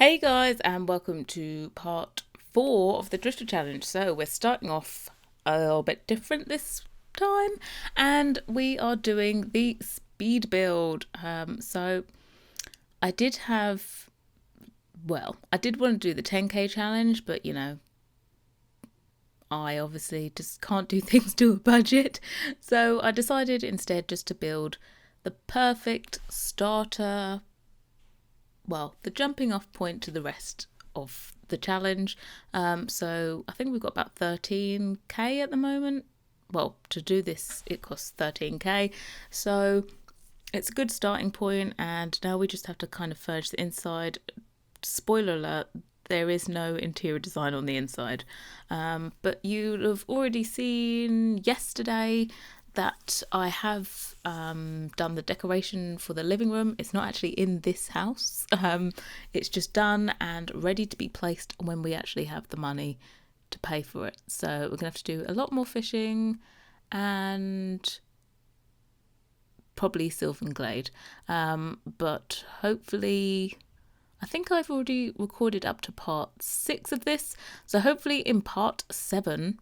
Hey guys, and welcome to part 4 of the Drifter Challenge. So we're starting off a little bit different this time, and we are doing the speed build. So I did I did want to do the 10k challenge, but I obviously just can't do things to a budget. So I decided instead just to build the perfect starter, the jumping off point to the rest of the challenge. So I think we've got about 13k at the moment. Well, to do this, it costs 13k. So it's a good starting point, and now we just have to kind of furnish the inside. Spoiler alert, there is no interior design on the inside. But you'll have already seen yesterday that I have done the decoration for the living room. It's not actually in this house. It's just done and ready to be placed when we actually have the money to pay for it. So we're going to have to do a lot more fishing and probably Sylvan Glade. But hopefully, I think I've already recorded up to part 6 of this. So hopefully in part 7,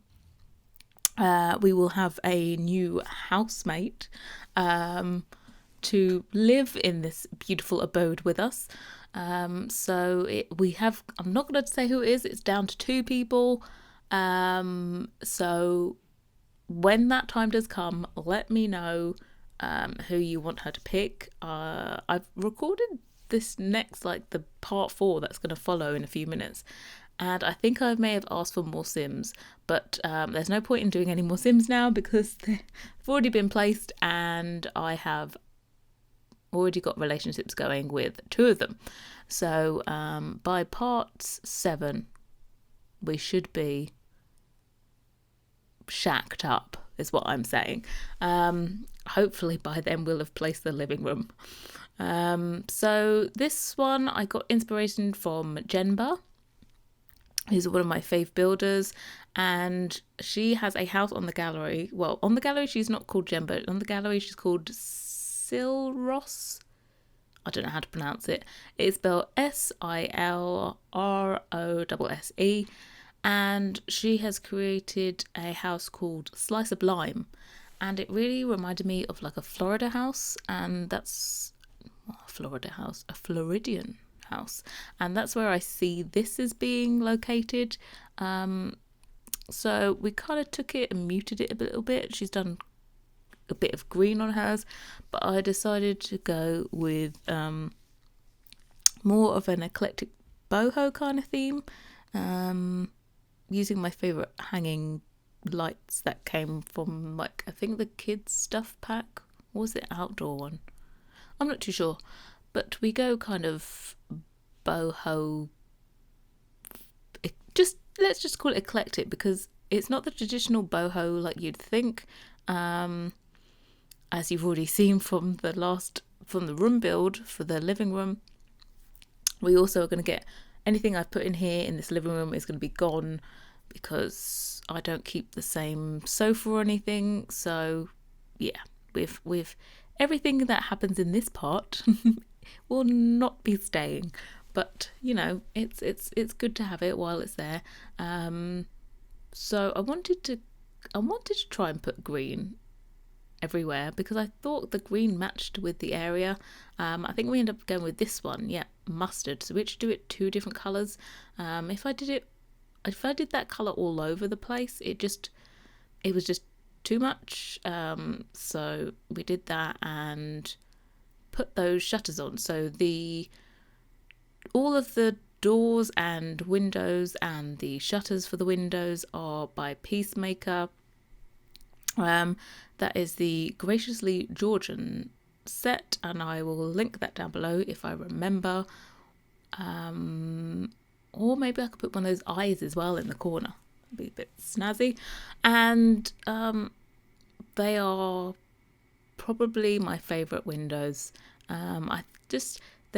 we will have a new housemate to live in this beautiful abode with us. We have, I'm not going to say who it is, it's down to 2 people. So when that time does come, let me know who you want her to pick. I've recorded this next, the part 4 that's going to follow in a few minutes. And I think I may have asked for more Sims, but there's no point in doing any more Sims now because they've already been placed, and I have already got relationships going with 2 of them. So by part 7, we should be shacked up, is what I'm saying. Hopefully by then we'll have placed the living room. So this one I got inspiration from Jenba, who's one of my fave builders, and she has a house on the gallery. Well, on the gallery she's not called Jen, but on the gallery she's called Silros. I don't know how to pronounce it. It's spelled Silrose, and she has created a house called Slice of Lime, and it really reminded me of a Florida house, and that's a Floridian house, and that's where I see this as being located. So we kind of took it and muted it a little bit. She's done a bit of green on hers, but I decided to go with more of an eclectic boho kind of theme, using my favorite hanging lights that came from I think the kids stuff pack, or was it outdoor one? I'm not too sure. But we go kind of boho, let's just call it eclectic, because it's not the traditional boho like you'd think. As you've already seen from the room build for the living room, we also are going to get anything I've put in here in this living room is going to be gone because I don't keep the same sofa or anything. So yeah, with everything that happens in this part will not be staying, but it's good to have it while it's there. So I wanted to try and put green everywhere because I thought the green matched with the area. I think we ended up going with this one, mustard. So we had to do it 2 different colours. If I did that colour all over the place, it was just too much. So we did that and put those shutters on. So all of the doors and windows and the shutters for the windows are by Peacemaker. That is the Graciously Georgian set, and I will link that down below if I remember. Or maybe I could put one of those eyes as well in the corner. It'd be a bit snazzy. And they are probably my favourite windows. They're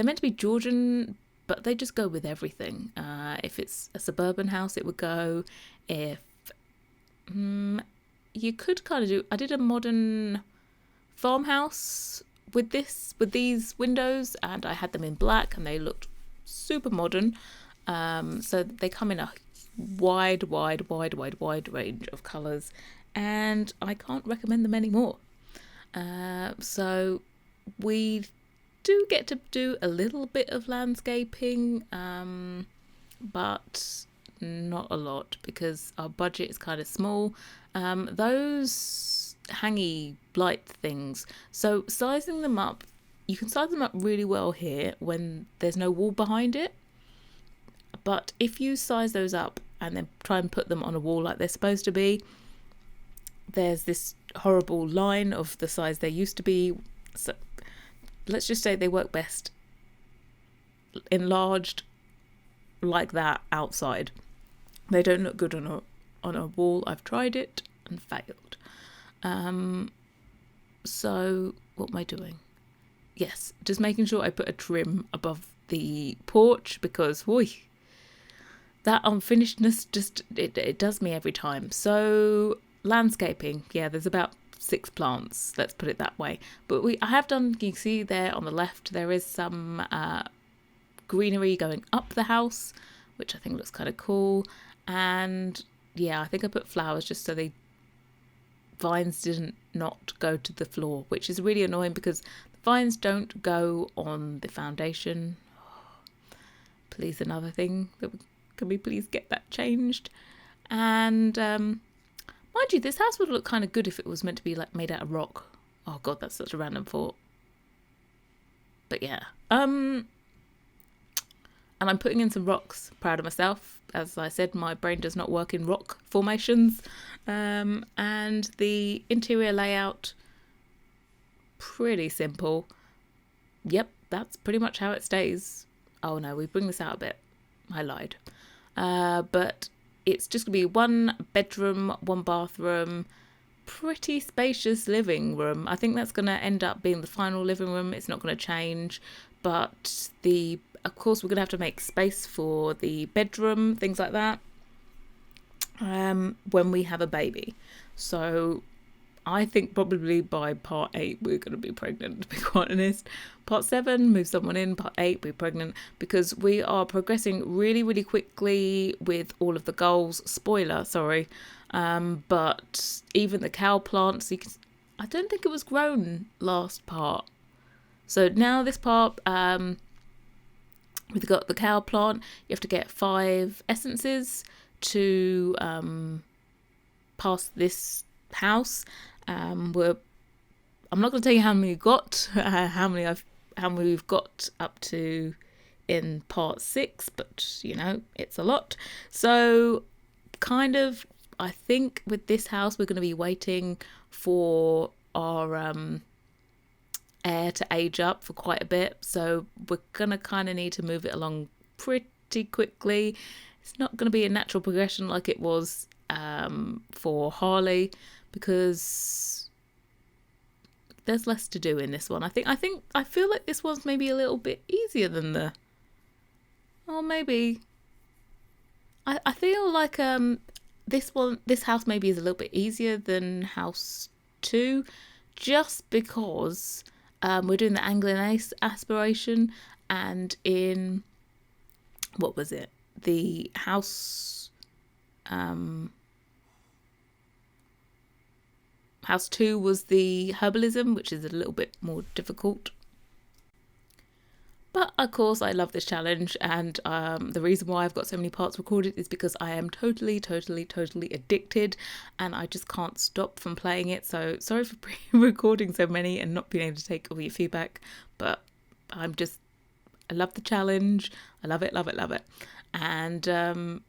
meant to be Georgian, but they just go with everything. If it's a suburban house, it would go. If you could kind of do, I did a modern farmhouse with these windows, and I had them in black, and they looked super modern. So they come in a wide range of colours, and I can't recommend them anymore. So we do get to do a little bit of landscaping, but not a lot because our budget is kind of small. Those hangy blight things, so sizing them up, you can size them up really well here when there's no wall behind it. But if you size those up and then try and put them on a wall like they're supposed to be, there's this horrible line of the size they used to be. So let's just say they work best enlarged like that outside. They don't look good on a wall. I've tried it and failed. So what am I doing? Yes, just making sure I put a trim above the porch because that unfinishedness just it does me every time. So landscaping, yeah, there's about 6 plants, let's put it that way. But I have done, you can see there on the left, there is some greenery going up the house, which I think looks kind of cool. And yeah, I think I put flowers just so the vines didn't not go to the floor, which is really annoying because the vines don't go on the foundation. Please, another thing that can we please get that changed? And mind you, this house would look kind of good if it was meant to be like made out of rock. Oh god, that's such a random thought. But yeah, and I'm putting in some rocks. Proud of myself. As I said, my brain does not work in rock formations. And the interior layout, pretty simple. Yep, that's pretty much how it stays. Oh no, we bring this out a bit. I lied. But it's just going to be 1 bedroom, 1 bathroom, pretty spacious living room. I think that's going to end up being the final living room. It's not going to change. But of course, we're going to have to make space for the bedroom, things like that, when we have a baby. So I think probably by part 8 we're going to be pregnant, to be quite honest. Part 7, move someone in. Part 8, be pregnant, because we are progressing really quickly with all of the goals. Spoiler, sorry. But even the cow plants, I don't think it was grown last part. So now this part, we've got the cow plant. You have to get 5 essences to pass this house. I'm not going to tell you how many we got, how many we've got up to in part 6, but you know, it's a lot. So kind of, I think with this house we're going to be waiting for our heir to age up for quite a bit, so we're going to kind of need to move it along pretty quickly. It's not going to be a natural progression like it was for Harley, because there's less to do in this one. I feel like this one's maybe a little bit easier than maybe I feel like this house maybe is a little bit easier than house 2, just because we're doing the Anglian aspiration, and in what was it, the house house 2 was the herbalism, which is a little bit more difficult. But of course I love this challenge, and the reason why I've got so many parts recorded is because I am totally addicted, and I just can't stop from playing it. So sorry for pre-recording so many and not being able to take all your feedback, but I love the challenge. I love it. And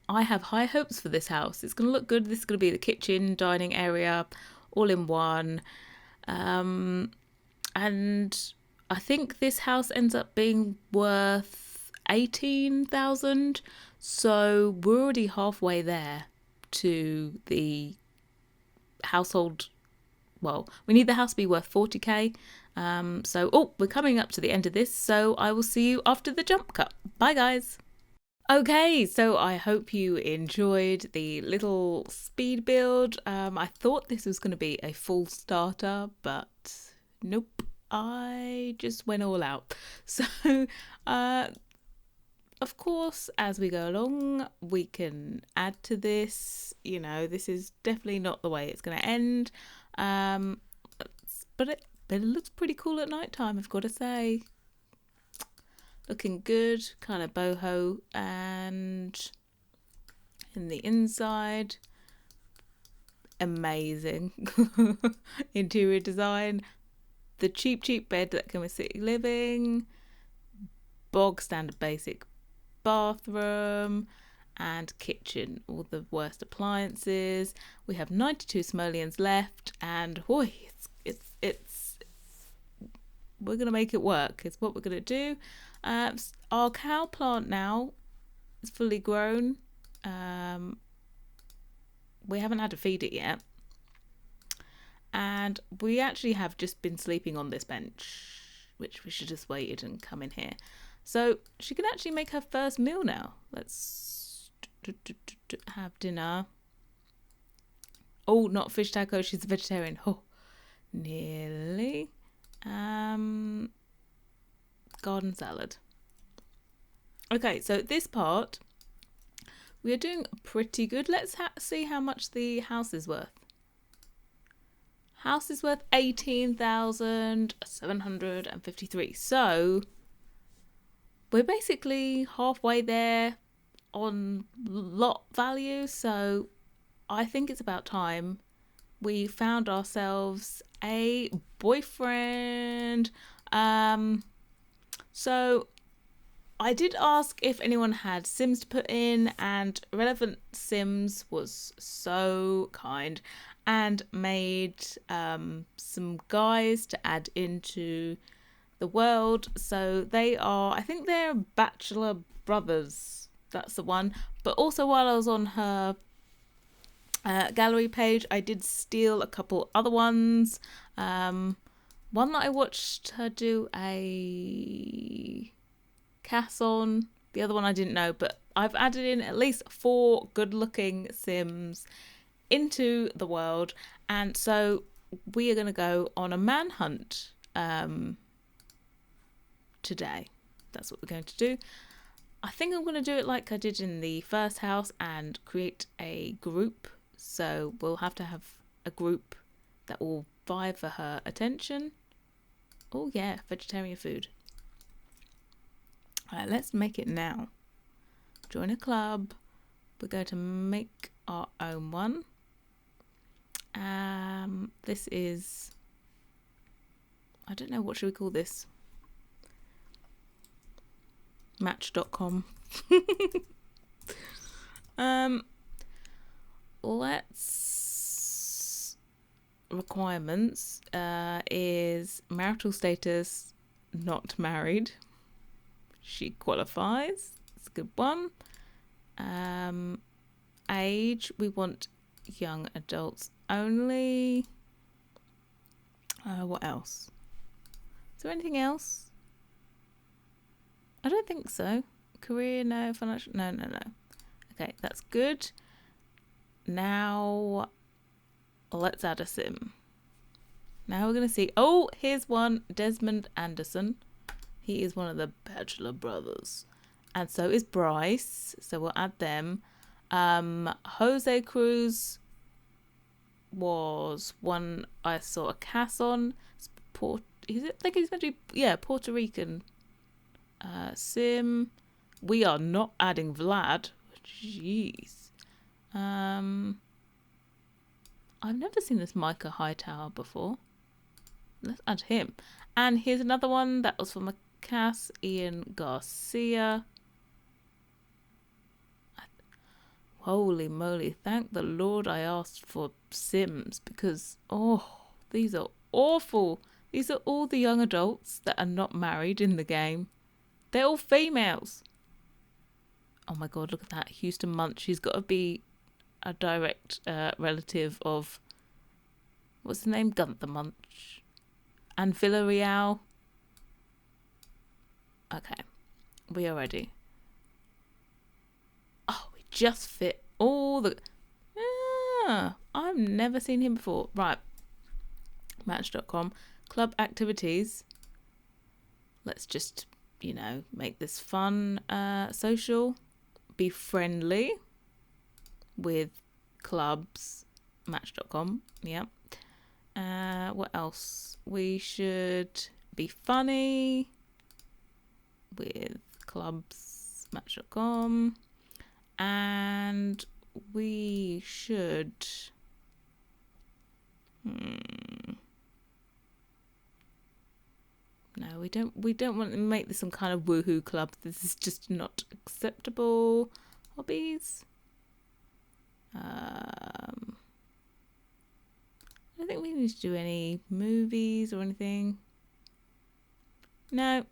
I have high hopes for this house. It's going to look good. This is going to be the kitchen, dining area, all in one. And I think this house ends up being worth 18,000. So we're already halfway there to the household. Well, we need the house to be worth 40k. We're coming up to the end of this. So I will see you after the jump cut. Bye, guys. Okay, so I hope you enjoyed the little speed build. I thought this was going to be a full starter, but nope. I just went all out. So of course, as we go along, we can add to this. This is definitely not the way it's going to end. But it looks pretty cool at night time, I've got to say. Looking good, kind of boho, and in the inside, amazing. Interior design, the cheap bed that came with city living, bog standard basic bathroom and kitchen, all the worst appliances. We have 92 simoleons left, and it's we're gonna make it work. It's what we're gonna do. Our cow plant now is fully grown. We haven't had to feed it yet, and we actually have just been sleeping on this bench, which we should just waited and come in here. So she can actually make her first meal now. Let's have dinner. Oh, not fish taco. She's a vegetarian. Oh, nearly. Garden salad. Okay, so this part we are doing pretty good. Let's see how much the house is worth. House is worth 18,753. So we're basically halfway there on lot value. So I think it's about time we found ourselves a boyfriend. So I did ask if anyone had Sims to put in, and Relevant Sims was so kind and made some guys to add into the world. So I think they're Bachelor Brothers. That's the one. But also, while I was on her gallery page, I did steal a couple other ones. One that I watched her do a cast on, the other one I didn't know, but I've added in at least 4 good looking Sims into the world, and so we are going to go on a manhunt today. That's what we're going to do. I think I'm going to do it like I did in the first house and create a group. So we'll have to have a group that will vie for her attention. Oh yeah, vegetarian food. Alright, let's make it now. Join a club. We're going to make our own one. This is, I don't know, what should we call this? Match.com. Let's requirements is marital status, not married. She qualifies. It's a good one. Age, we want young adults only. What else? Is there anything else? I don't think so. Career, no. Financial, no. Okay, that's good. Now, let's add a sim. Now we're going to see. Oh, here's one. Desmond Anderson. He is one of the Bachelor Brothers. And so is Bryce. So we'll add them. Jose Cruz was one I saw a cast on. I think he's meant to be, Puerto Rican. Sim. We are not adding Vlad. Jeez. I've never seen this Micah Hightower before. Let's add him. And here's another one that was from a cast, Ian Garcia. Holy moly, thank the Lord I asked for Sims, because, these are awful. These are all the young adults that are not married in the game. They're all females. Oh my God, look at that. Houston Munch. She's got to be a direct relative of, what's the name? Gunther Munch. And Villarreal. Okay, we are ready. Oh, we just fit all the... I've never seen him before. Right. Match.com. Club activities. Let's just you know, make this fun, social, be friendly with clubs, match.com. Yeah. What else? We should be funny with clubs, match.com. And we should... No, we don't want to make this some kind of woohoo club. This is just not acceptable. Hobbies. I don't think we need to do any movies or anything. No,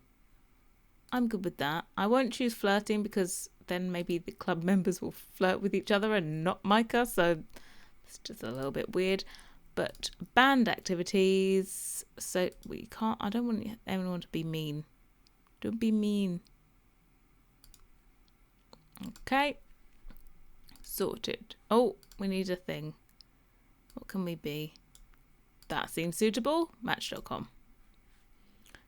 I'm good with that. I won't choose flirting because then maybe the club members will flirt with each other and not Micah, so it's just a little bit weird. But band activities, so we can't... I don't want anyone to be mean. Don't be mean. Okay. Sorted. Oh, we need a thing. What can we be? That seems suitable. Match.com.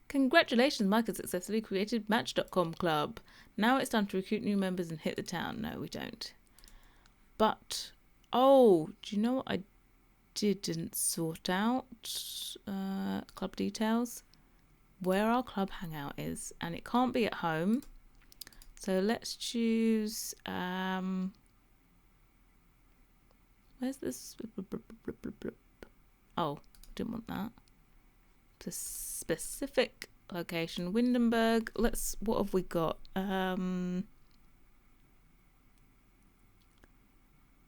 Congratulations, Mike has successfully created Match.com Club. Now it's time to recruit new members and hit the town. No, we don't. But, oh, do you know what I didn't sort out? Club details. Where our club hangout is. And it can't be at home. So let's choose... where's this? Oh, didn't want that. The specific location, Windenburg. What have we got?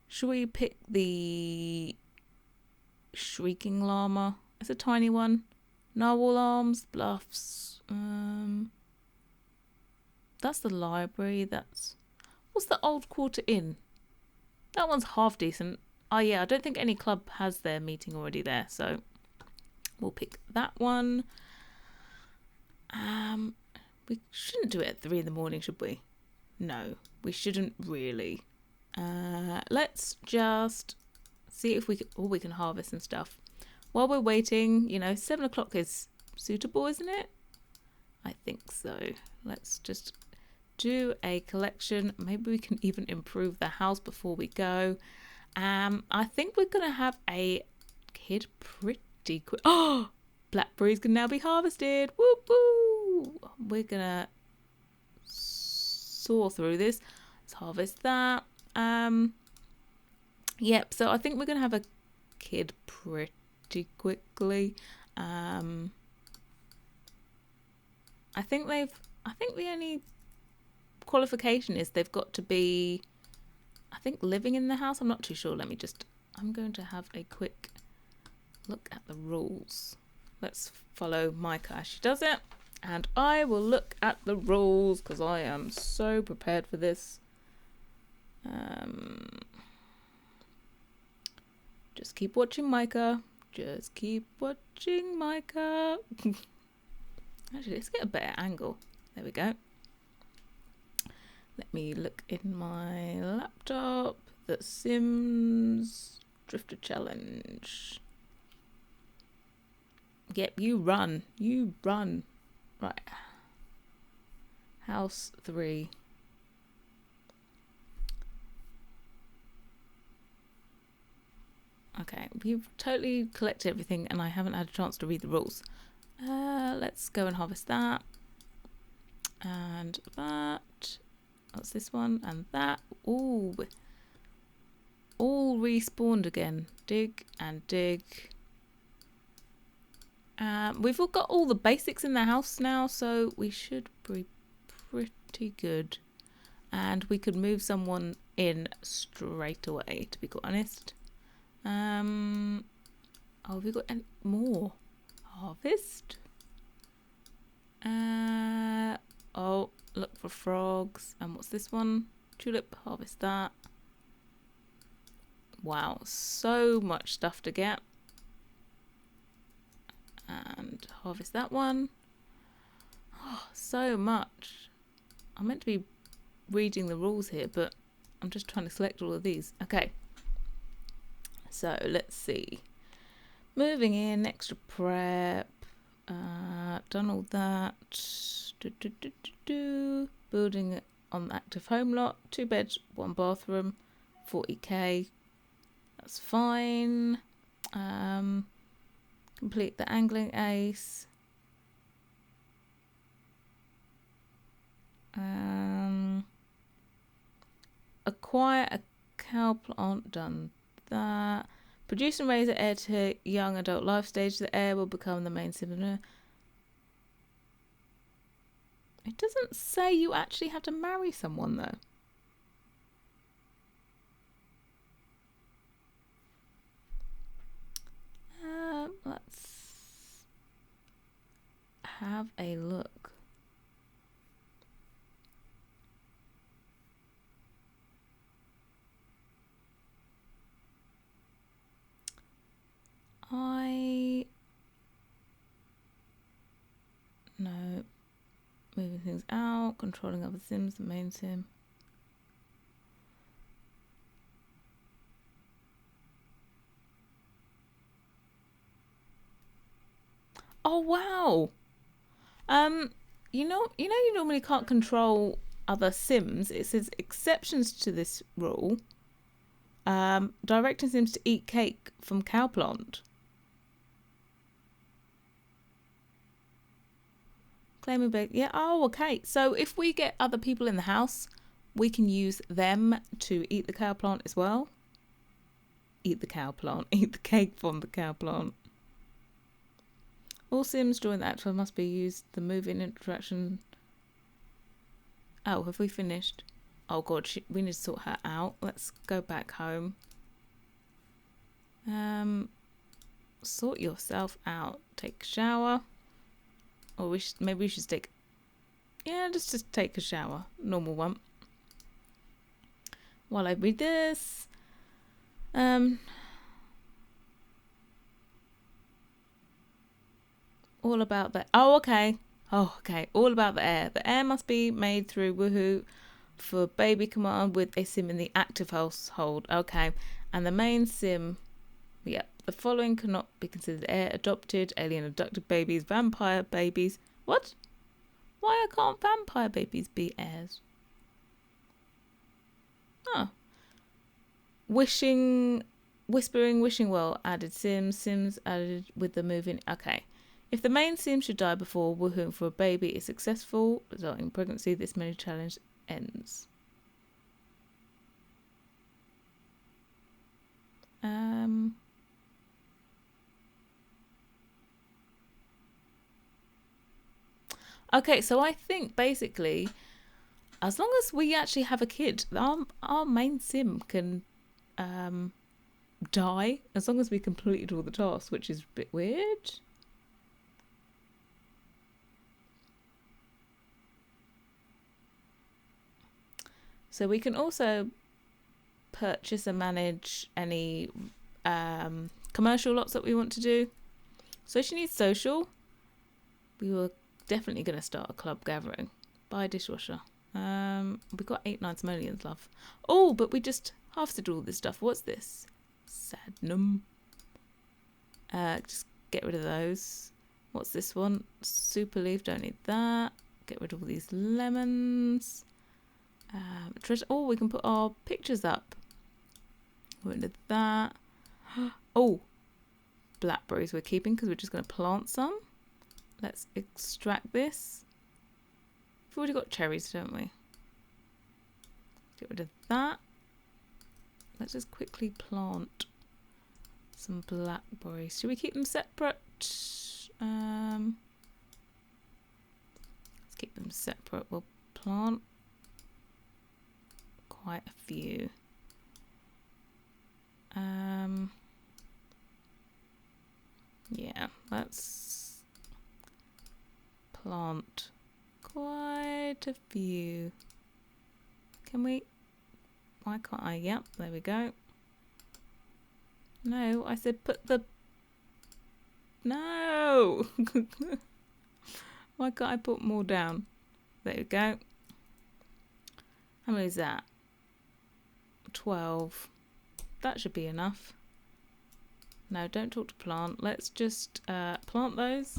Should we pick the Shrieking Llama? It's a tiny one. Narwhal Arms, Bluffs. That's the library. What's the Old Quarter Inn? That one's half decent. Oh yeah, I don't think any club has their meeting already there, so we'll pick that one. We shouldn't do it at 3 in the morning, should we? No, we shouldn't really. Let's just see if we can harvest and stuff. While we're waiting, 7 o'clock is suitable, isn't it? I think so. Let's just do a collection. Maybe we can even improve the house before we go. I think we're going to have a kid pretty quick. Oh, blackberries can now be harvested. Woo woo! We're going to saw through this. Let's harvest that. Yep, so I think we're going to have a kid pretty quickly. I think the only qualification is they've got to be, I think, living in the house. I'm not too sure. I'm going to have a quick look at the rules. Let's follow Micah as she does it. And I will look at the rules because I am so prepared for this. Just keep watching Micah. Just keep watching Micah. Actually, let's get a better angle. There we go. Let me look in my laptop. The Sims Drifter Challenge. Yep, you run. You run. Right. House 3. Okay, we've totally collected everything and I haven't had a chance to read the rules. Let's go and harvest that. And that. What's this one? And that. Ooh. All respawned again. Dig and dig. We've all got all the basics in the house now, so we should be pretty good. And we could move someone in straight away, to be quite honest. Oh, have we got any more? Harvest. Oh, look for frogs. And what's this one? Tulip. Harvest that. Wow, so much stuff to get. And harvest that one. Oh, so much. I'm meant to be reading the rules here, but I'm just trying to select all of these. Okay. So let's see. Moving in, extra prep. Done all that. Building it on the active home lot. 2 beds, 1 bathroom. 40k. That's fine. Complete the angling ace. Acquire a cow plant. Done that. Produce and raise an heir to young adult life stage. The heir will become the main sibling. It doesn't say you actually have to marry someone though. Let's have a look. No. Moving things out, controlling other sims, the main sim. Oh wow. You normally can't control other sims. It says exceptions to this rule. Directing sims to eat cake from cow plant. Claiming bake. Yeah, oh okay. So if we get other people in the house, we can use them to eat the cow plant as well. Eat the cow plant. Eat the cake from the cow plant. All sims join the active must be used the move-in interaction. Oh, have we finished? Oh god, we need to sort her out. Let's go back home. Sort yourself out. Take a shower. Or maybe we should take... Yeah, just take a shower. Normal one. While I read this. All about the... Oh, okay. All about the heir. The heir must be made through Woohoo for baby command with a sim in the active household. Okay. And the main sim... Yep. The following cannot be considered heir: adopted, alien abducted babies, vampire babies. What? Why can't vampire babies be heirs? Oh. Whispering wishing well added sims added with the moving. Okay. If the main sim should die before woohooing for a baby is successful, resulting in pregnancy, this mini challenge ends. Okay, so I think basically, as long as we actually have a kid, our main sim can die as long as we completed all the tasks, which is a bit weird. So we can also purchase and manage any commercial lots that we want to do. So she needs social. We were definitely going to start a club gathering. Buy a dishwasher. We got 8 9 simoleons, love. Oh, but we just harvested all this stuff. What's this? Sadnum. Just get rid of those. What's this one? Super leaf. Don't need that. Get rid of all these lemons. Oh, we can put our pictures up. Get rid of that. Oh, blackberries we're keeping because we're just going to plant some. Let's extract this. We've already got cherries, don't we? Get rid of that. Let's just quickly plant some blackberries. Should we keep them separate? Let's keep them separate. We'll plant quite a few. Yeah, let's plant quite a few. Can we? Why can't I? Yep, there we go. No, I said put the... No! Why can't I put more down? There we go. How many is that? 12. That should be enough. No, don't talk to plant. Let's just plant those.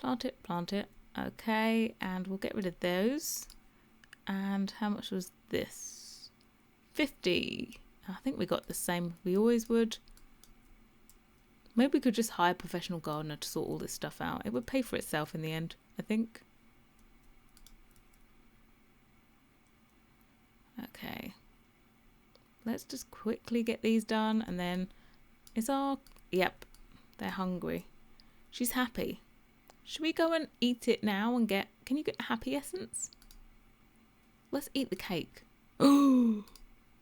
Plant it, plant it. Okay, and we'll get rid of those. And how much was this? 50. I think we got the same. We always would. Maybe we could just hire a professional gardener to sort all this stuff out. It would pay for itself in the end, I think. Okay. Let's just quickly get these done, and then is our... Yep, they're hungry. She's happy. Should we go and eat it now and get... Can you get happy essence? Let's eat the cake. Oh,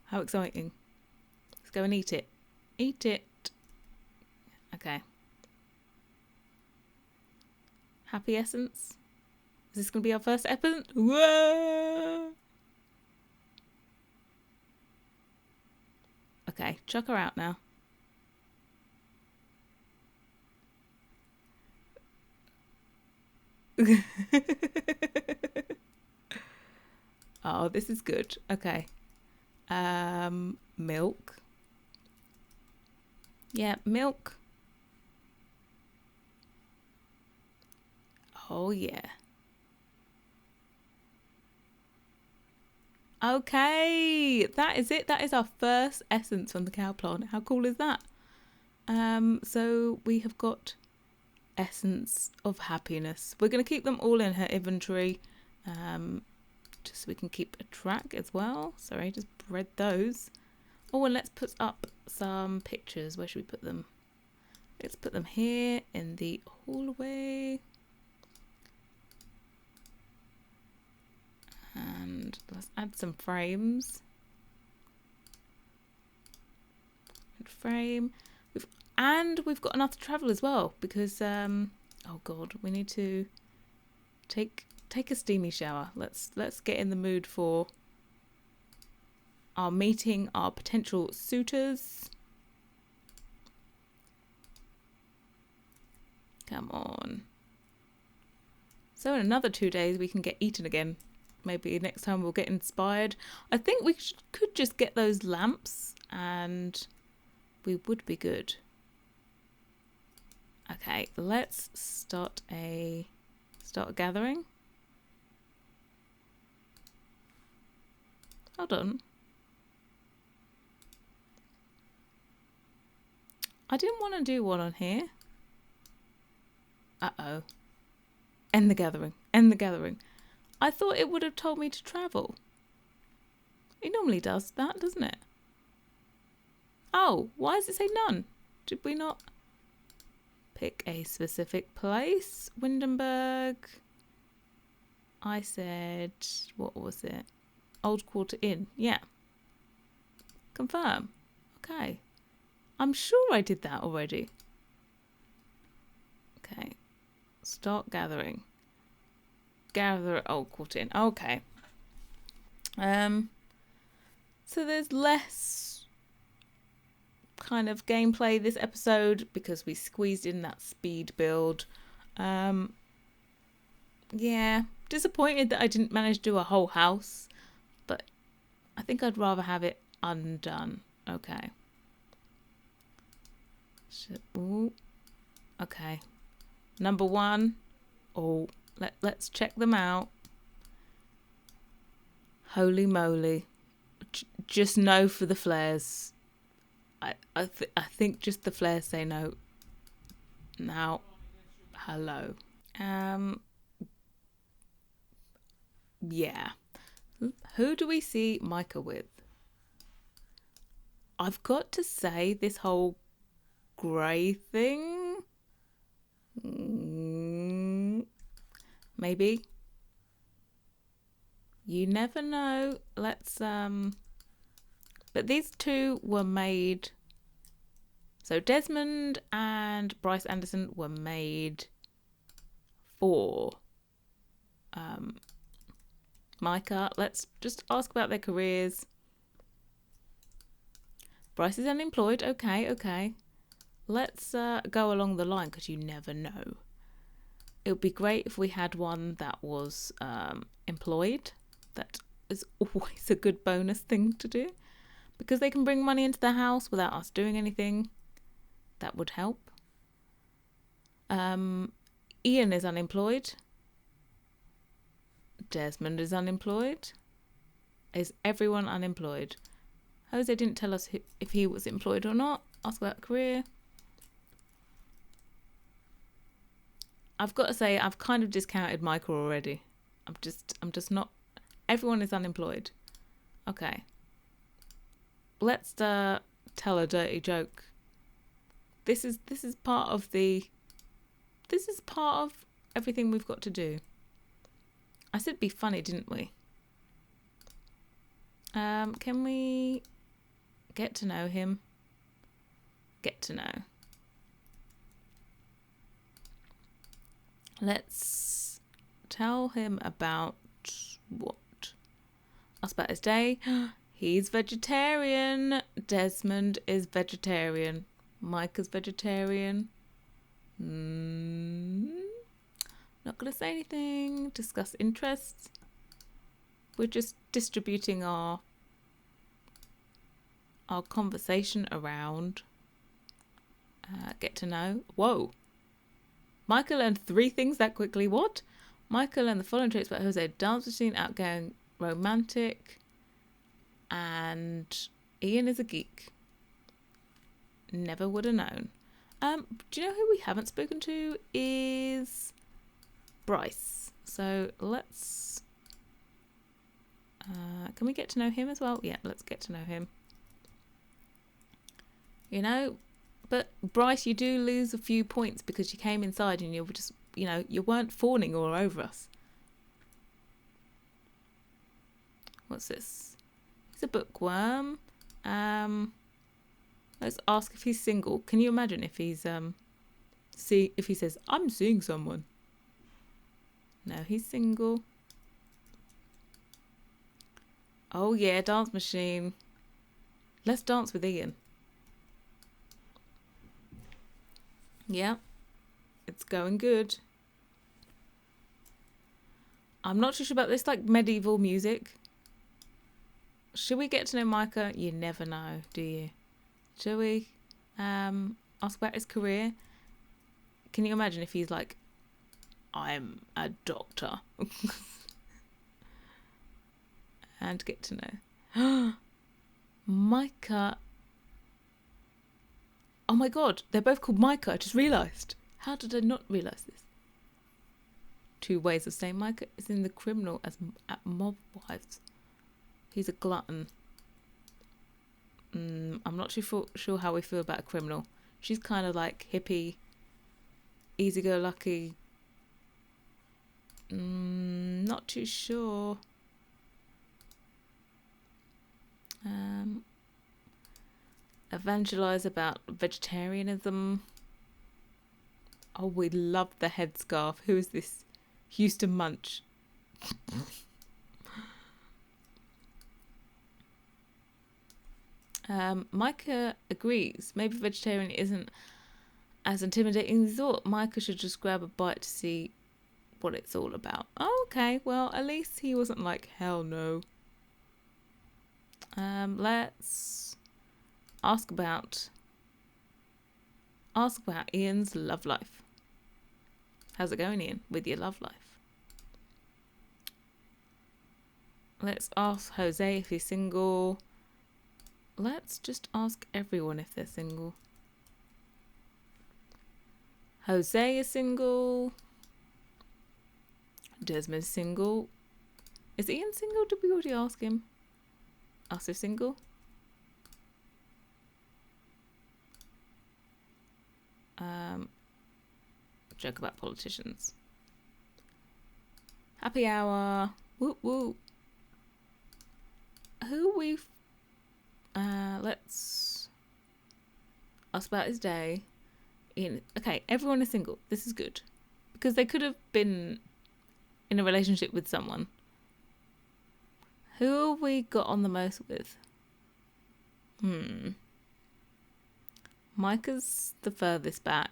how exciting. Let's go and eat it. Eat it. Okay. Happy essence. Is this going to be our first essence? Whoa! Okay, chuck her out now. Oh, this is good. Okay. Milk. Yeah, milk. Oh, yeah. Okay, that is it. That is our first essence from the cow plant. How cool is that? So we have got essence of happiness. We're going to keep them all in her inventory, just so we can keep a track as well. Sorry, just read those. Oh, and let's put up some pictures. Where should we put them? Let's put them here in the hallway. And let's add some frames. Frame. We've got enough to travel as well because oh god, we need to take a steamy shower. Let's get in the mood for our meeting our potential suitors. Come on. So in another 2 days we can get eaten again. Maybe next time we'll get inspired. I think we could just get those lamps and we would be good. Okay, let's start a gathering. Hold on. I didn't want to do one on here. Uh-oh. End the gathering. End the gathering. I thought it would have told me to travel. It normally does that, doesn't it? Oh, why does it say none? Did we not pick a specific place? Windenburg. I said, what was it? Old Quarter Inn. Yeah. Confirm. Okay. I'm sure I did that already. Okay. Start gathering. Gather at Old Quarter Inn. Okay. So there's less kind of gameplay this episode because we squeezed in that speed build. Yeah, disappointed that I didn't manage to do a whole house, but I think I'd rather have it undone. Okay. Ooh. Okay. Number one. Oh, let's check them out. Holy moly. Just no for the flares. I think just the flares say no. Now, hello. Yeah. Who do we see Micah with? I've got to say this whole grey thing. Maybe. You never know. Let's but these two were made. So Desmond and Bryce Anderson were made for Micah. Let's just ask about their careers. Bryce is unemployed. Okay. Let's go along the line because you never know. It would be great if we had one that was employed. That is always a good bonus thing to do because they can bring money into the house without us doing anything. That would help. Ian is unemployed. Desmond is unemployed. Is everyone unemployed? Jose didn't tell us if he was employed or not. Ask about career. I've got to say, I've kind of discounted Michael already. I'm just not. Everyone is unemployed. Okay. Let's tell a dirty joke. This is part of the. This is part of everything we've got to do. I said be funny, didn't we? Can we get to know him? Get to know. Let's tell him about what? Ask about his day. He's vegetarian. Desmond is vegetarian. Micah's vegetarian. Not going to say anything. Discuss interests. We're just distributing our conversation around. Get to know. Whoa. Micah learned 3 things that quickly. What? Micah learned the following traits about Jose. Dance machine, outgoing, romantic. And Ian is a geek. Never would have known. Do you know who we haven't spoken to is Bryce. So let's... can we get to know him as well? Yeah, let's get to know him. You know, but Bryce, you do lose a few points because you came inside and you were just, you know, you weren't fawning all over us. What's this? He's a bookworm. Let's ask if he's single. Can you imagine if he's if he says, I'm seeing someone? No, he's single. Oh yeah, dance machine. Let's dance with Ian. Yeah, it's going good. I'm not too sure about this, like medieval music. Should we get to know Micah? You never know, do you? Shall we ask about his career? Can you imagine if he's like, I'm a doctor? And get to know. Micah. Oh my god, they're both called Micah. I just realised. How did I not realise this? 2 ways of saying Micah is in the criminal as at mob wives. He's a glutton. I'm not too sure how we feel about a criminal. She's kind of like hippie, easy-go-lucky. Not too sure. Evangelize about vegetarianism. Oh, we love the headscarf. Who is this? Houston Munch. Micah agrees. Maybe vegetarian isn't as intimidating as he thought. Micah should just grab a bite to see what it's all about. Oh, okay. Well, at least he wasn't like, hell no. Let's ask about Ian's love life. How's it going, Ian, with your love life? Let's ask Jose if he's single. Let's just ask everyone if they're single. Jose is single. Desmond's single. Is Ian single? Did we already ask him? Also single? Joke about politicians. Happy hour. Whoop whoop. Who we've let's ask about his day. Okay, everyone is single. This is good. Because they could have been in a relationship with someone. Who have we got on the most with? Micah's the furthest back.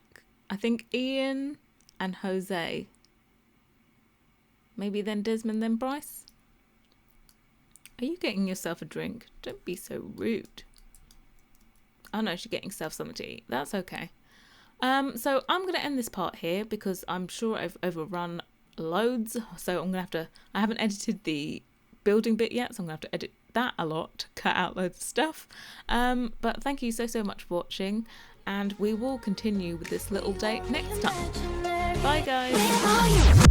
I think Ian and Jose. Maybe then Desmond, then Bryce. Are you getting yourself a drink? Don't be so rude. Oh no, she's getting herself something to eat. That's okay. So I'm going to end this part here because I'm sure I've overrun loads. So I'm going to have to, I haven't edited the building bit yet, so I'm going to have to edit that a lot, cut out loads of stuff. But thank you so much for watching, and we will continue with this little date next time. Bye guys.